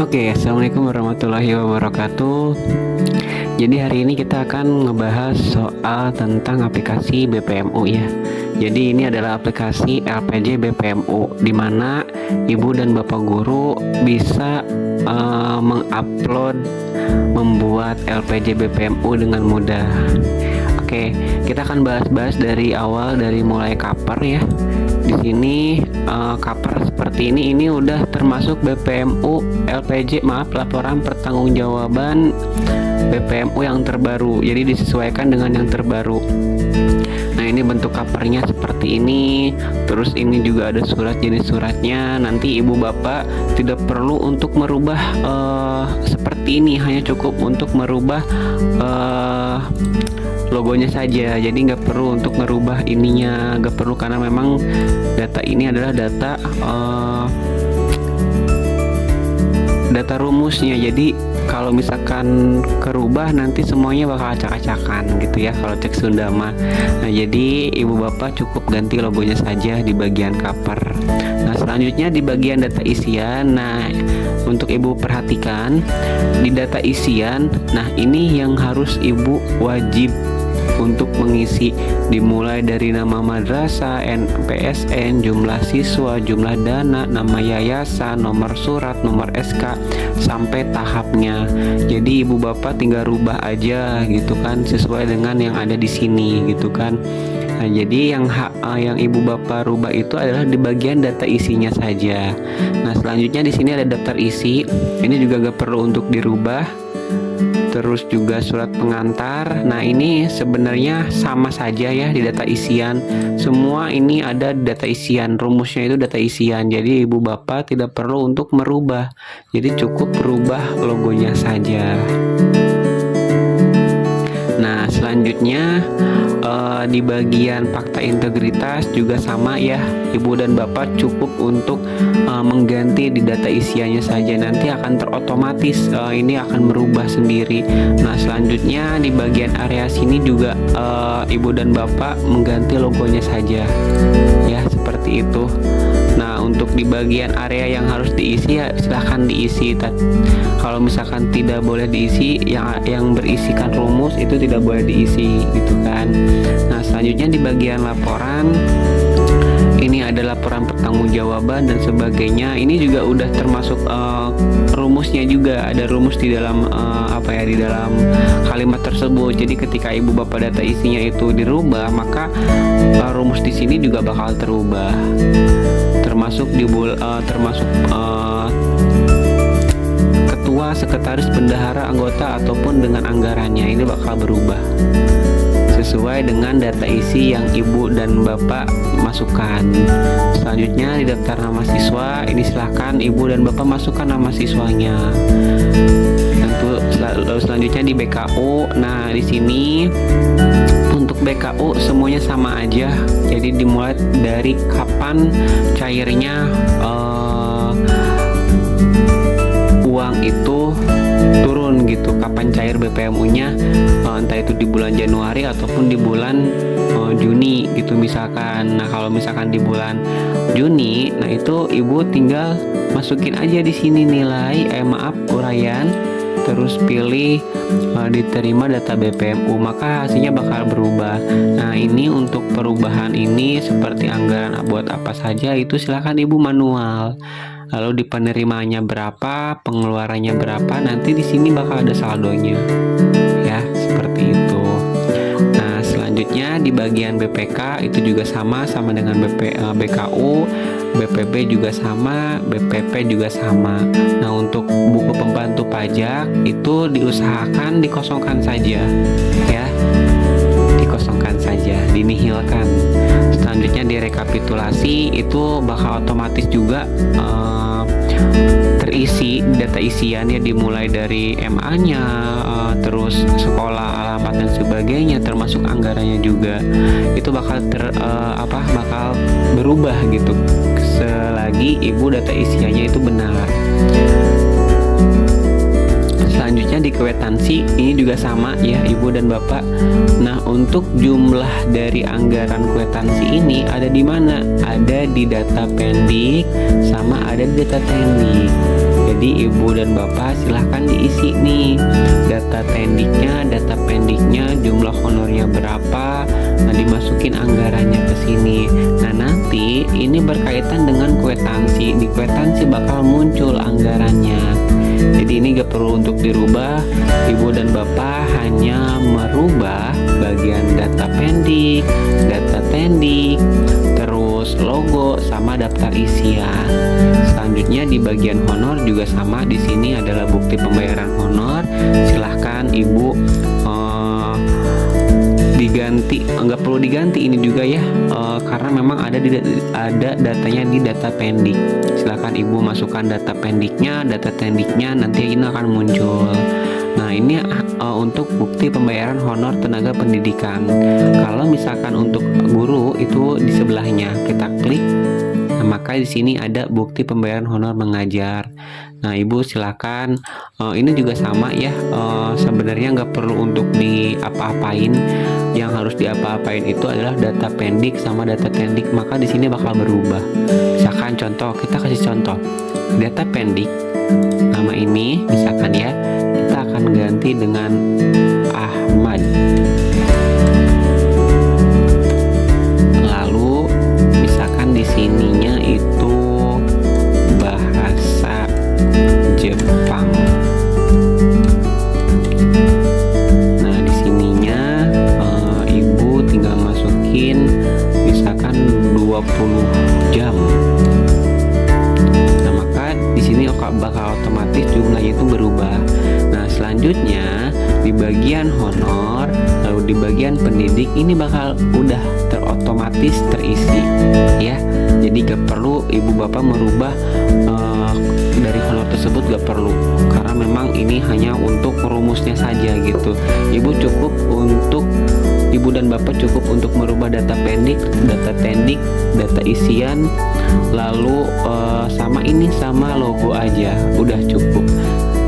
Oke, assalamualaikum warahmatullahi wabarakatuh. Jadi hari ini kita akan ngebahas soal tentang aplikasi BPMU ya. Jadi ini adalah aplikasi LPJ BPMU, di mana ibu dan bapak guru bisa mengupload membuat LPJ BPMU dengan mudah. Oke, kita akan bahas-bahas dari awal, dari mulai cover ya. Di sini cover seperti ini udah termasuk BPMU LPJ, laporan pertanggungjawaban BPMU yang terbaru. Jadi disesuaikan dengan yang terbaru. Nah, ini bentuk covernya seperti ini. Terus ini juga ada surat, jenis suratnya. Nanti ibu bapak tidak perlu untuk merubah seperti ini, hanya cukup untuk merubah logonya saja. Jadi nggak perlu untuk merubah ininya, nggak perlu, karena memang data ini adalah data rumusnya. Jadi kalau misalkan kerubah nanti semuanya bakal acak-acakan gitu ya kalau cek Sunda mah. Nah, jadi ibu bapak cukup ganti logonya saja di bagian cover. Nah, selanjutnya di bagian data isian. Nah, untuk ibu perhatikan di data isian, nah ini yang harus ibu wajib untuk mengisi, dimulai dari nama madrasah, PSN, jumlah siswa, jumlah dana, nama yayasan, nomor surat, nomor SK, sampai tahapnya. Jadi ibu bapak tinggal rubah aja gitu kan, sesuai dengan yang ada di sini gitu kan. Nah, jadi yang ibu bapak rubah itu adalah di bagian data isinya saja. Nah, selanjutnya di sini ada daftar isi. Ini juga gak perlu untuk dirubah. Terus juga surat pengantar. Nah, ini sebenarnya sama saja ya di data isian. Semua ini ada data isian, rumusnya itu data isian. Jadi ibu bapak tidak perlu untuk merubah. Jadi cukup berubah logonya saja. Nah, selanjutnya di bagian fakta integritas juga sama ya, ibu dan bapak cukup untuk mengganti di data isiannya saja, nanti akan terotomatis ini akan merubah sendiri. Nah, selanjutnya di bagian area sini juga ibu dan bapak mengganti logonya saja ya, seperti itu. Nah, untuk di bagian area yang harus diisi ya silahkan diisi. Kalau misalkan tidak boleh diisi, yang berisikan rumus itu tidak boleh diisi gitu kan. Nah, selanjutnya di bagian laporan, ini ada laporan pertanggungjawaban dan sebagainya. Ini juga udah termasuk rumusnya juga, ada rumus di dalam di dalam kalimat tersebut. Jadi ketika ibu bapak data isinya itu dirubah, maka rumus di sini juga bakal terubah. Termasuk ketua, sekretaris, bendahara, anggota, ataupun dengan anggarannya, ini bakal berubah sesuai dengan data isi yang ibu dan bapak masukkan. Selanjutnya di daftar nama siswa, ini silahkan ibu dan bapak masukkan nama siswanya. Lalu selanjutnya di BKU. Nah, di sini untuk BKU semuanya sama aja. Jadi dimulai dari kapan cairnya uang itu turun gitu, kapan cair BPMU-nya, entah itu di bulan Januari ataupun di bulan Juni gitu misalkan. Nah, kalau misalkan di bulan Juni, nah itu ibu tinggal masukin aja di sini nilai uraian, terus pilih diterima data BPMU, maka hasilnya bakal berubah. Nah, ini untuk perubahan ini seperti anggaran buat apa saja itu silahkan ibu manual. Lalu di penerimanya berapa, pengeluarannya berapa, nanti di sini bakal ada saldonya. Ya, seperti itu. Nah, selanjutnya di bagian BPK itu juga sama dengan BKU, BPB juga sama, BPP juga sama. Nah, untuk buku pembantu pajak itu diusahakan dikosongkan saja ya. Dikosongkan saja, dinihilkan. Selanjutnya di rekapitulasi itu bakal otomatis juga terisi data isiannya, dimulai dari MA-nya, terus sekolah, alamat dan sebagainya, termasuk anggarannya juga. Itu bakal bakal berubah gitu selagi ibu data isiannya itu benar. Selanjutnya di kwitansi ini juga sama ya ibu dan bapak. Nah, untuk jumlah dari anggaran kwitansi ini ada di mana? Ada di data pendik sama ada di data teknik. Jadi ibu dan bapak silahkan diisi nih data pendiknya, jumlah honornya berapa, nah dimasukin anggarannya ke sini. Nah nanti ini berkaitan dengan kwitansi, di kwitansi bakal muncul anggarannya. Jadi ini gak perlu untuk dirubah, ibu dan bapak hanya merubah bagian data pendik, data tendik, terus logo sama daftar isian. Selanjutnya di bagian honor juga sama, di sini adalah bukti pembayaran honor. Silahkan ibu diganti, nggak perlu diganti ini juga ya, karena memang ada datanya di data pendik. Silahkan ibu masukkan data pendiknya, data tendiknya, nanti ini akan muncul. Nah ini untuk bukti pembayaran honor tenaga pendidikan. Kalau misalkan untuk guru itu di sebelahnya kita klik, nah, maka di sini ada bukti pembayaran honor mengajar. Nah ibu silakan, ini juga sama ya, sebenarnya nggak perlu untuk diapa-apain. Yang harus diapa-apain itu adalah data pendik sama data tendik, maka di sini bakal berubah. Misalkan contoh, kita kasih contoh data pendik, nama ini misalkan ya, kita akan ganti dengan Ahmad. Lalu misalkan di sininya itu bahasa Jepang. Nah di sininya ibu tinggal masukin misalkan 20 jam. Nah maka di sini bakal otomatis jumlahnya itu berubah. Nah selanjutnya di bagian honor, lalu di bagian pendidik ini bakal udah terotomatis terisi ya. Jadi gak perlu ibu bapak merubah dari honor tersebut, gak perlu, karena memang ini hanya untuk rumusnya saja gitu. Ibu dan bapak cukup untuk merubah data pendik, data tendik, data isian, lalu sama logo aja udah cukup.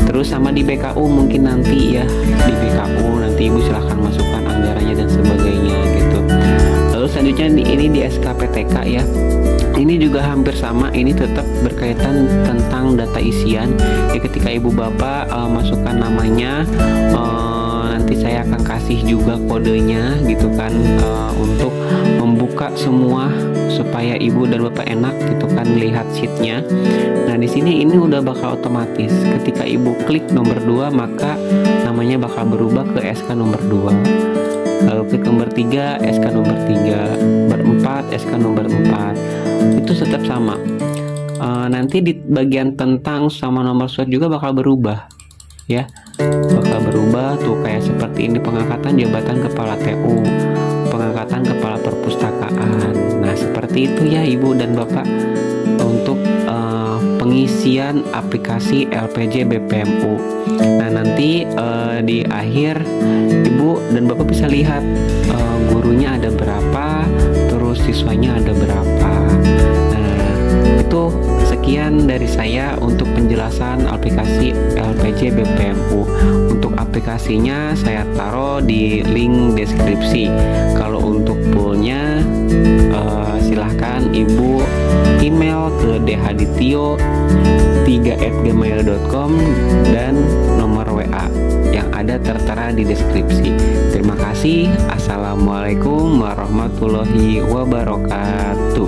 Terus sama di BKU mungkin nanti ya, di BKU nanti ibu silahkan masukkan anggarannya dan sebagainya gitu. Lalu selanjutnya ini di SKPTK ya, ini juga hampir sama, ini tetap berkaitan tentang data isian ya. Ketika ibu bapak masukkan namanya, nanti saya akan kasih juga kodenya gitu kan, untuk membuka semua supaya ibu dan bapak enak gitu kan lihat sheetnya. Nah di sini ini udah bakal otomatis. Ketika ibu klik nomor 2 maka namanya bakal berubah ke SK nomor 2. Lalu klik nomor 3 SK nomor 3, nomor 4 SK nomor 4. Itu tetap sama. Nanti di bagian tentang sama nomor surat juga bakal berubah ya, bakal berubah tuh kayak seperti ini: pengangkatan jabatan kepala TU, pengangkatan kepala perpustakaan. Nah seperti itu ya ibu dan bapak untuk pengisian aplikasi LPJ BPMU. Nah nanti di akhir ibu dan bapak bisa lihat gurunya ada berapa, terus siswanya ada berapa. Nah itu sekian dari saya untuk penjelasan aplikasi LPJ BPMU. Untuk aplikasinya saya taruh di link deskripsi. Kalau untuk poolnya silahkan ibu email ke dhadityo3@gmail.com dan nomor WA yang ada tertera di deskripsi. Terima kasih. Assalamualaikum warahmatullahi wabarakatuh.